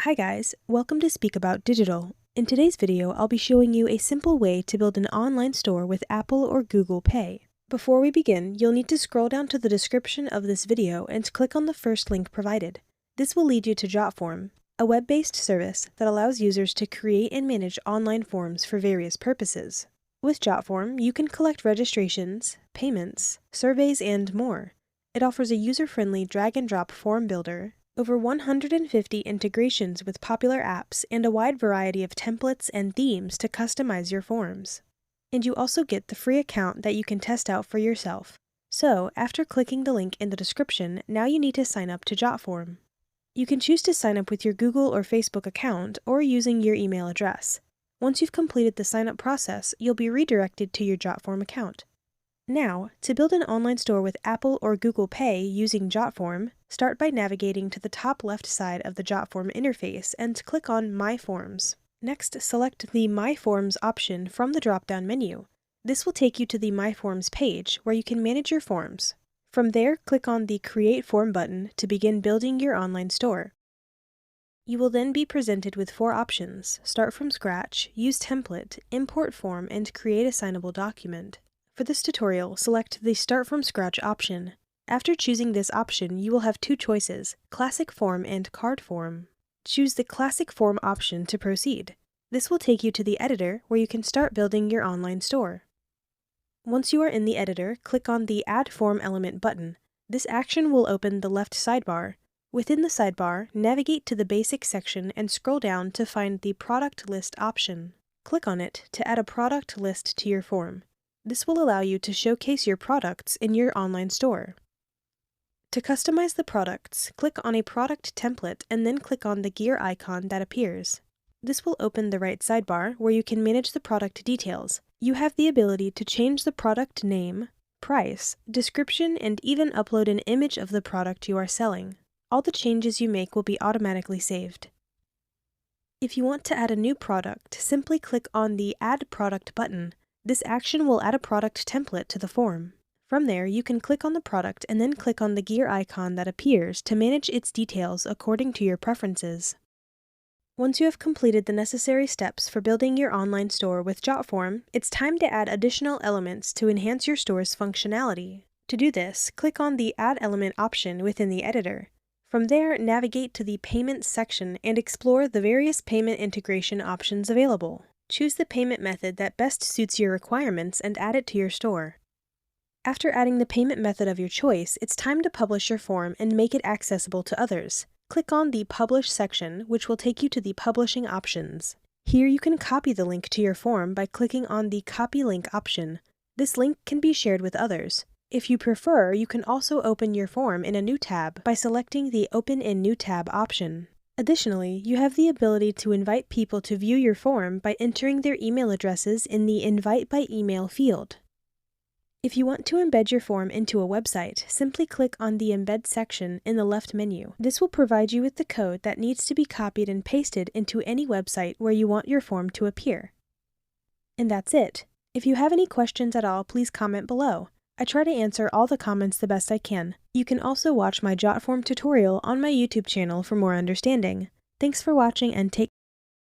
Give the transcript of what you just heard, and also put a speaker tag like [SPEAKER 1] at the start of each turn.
[SPEAKER 1] Hi guys, welcome to Speak About Digital. In today's video, I'll be showing you a simple way to build an online store with Apple or Google Pay. Before we begin, you'll need to scroll down to the description of this video and click on the first link provided. This will lead you to JotForm, a web-based service that allows users to create and manage online forms for various purposes. With JotForm, you can collect registrations, payments, surveys, and more. It offers a user-friendly drag-and-drop form builder, over 150 integrations with popular apps, and a wide variety of templates and themes to customize your forms. And you also get the free account that you can test out for yourself. So, after clicking the link in the description, now you need to sign up to JotForm. You can choose to sign up with your Google or Facebook account or using your email address. Once you've completed the sign-up process, you'll be redirected to your JotForm account. Now, to build an online store with Apple or Google Pay using JotForm, start by navigating to the top left side of the JotForm interface and click on My Forms. Next, select the My Forms option from the drop-down menu. This will take you to the My Forms page where you can manage your forms. From there, click on the Create Form button to begin building your online store. You will then be presented with 4 options: Start from Scratch, Use Template, Import Form, and Create Assignable Document. For this tutorial, select the Start from Scratch option. After choosing this option, you will have 2 choices: Classic Form and Card Form. Choose the Classic Form option to proceed. This will take you to the editor where you can start building your online store. Once you are in the editor, click on the Add Form Element button. This action will open the left sidebar. Within the sidebar, navigate to the Basic section and scroll down to find the Product List option. Click on it to add a product list to your form. This will allow you to showcase your products in your online store. To customize the products, click on a product template and then click on the gear icon that appears. This will open the right sidebar where you can manage the product details. You have the ability to change the product name, price, description, and even upload an image of the product you are selling. All the changes you make will be automatically saved. If you want to add a new product, simply click on the Add Product button. This action will add a product template to the form. From there, you can click on the product and then click on the gear icon that appears to manage its details according to your preferences. Once you have completed the necessary steps for building your online store with JotForm, it's time to add additional elements to enhance your store's functionality. To do this, click on the Add Element option within the editor. From there, navigate to the Payments section and explore the various payment integration options available. Choose the payment method that best suits your requirements and add it to your store. After adding the payment method of your choice, it's time to publish your form and make it accessible to others. Click on the Publish section, which will take you to the publishing options. Here you can copy the link to your form by clicking on the Copy Link option. This link can be shared with others. If you prefer, you can also open your form in a new tab by selecting the Open in New tab option. Additionally, you have the ability to invite people to view your form by entering their email addresses in the Invite by Email field. If you want to embed your form into a website, simply click on the Embed section in the left menu. This will provide you with the code that needs to be copied and pasted into any website where you want your form to appear. And that's it. If you have any questions at all, please comment below. I try to answer all the comments the best I can. You can also watch my JotForm tutorial on my YouTube channel for more understanding. Thanks for watching and take care.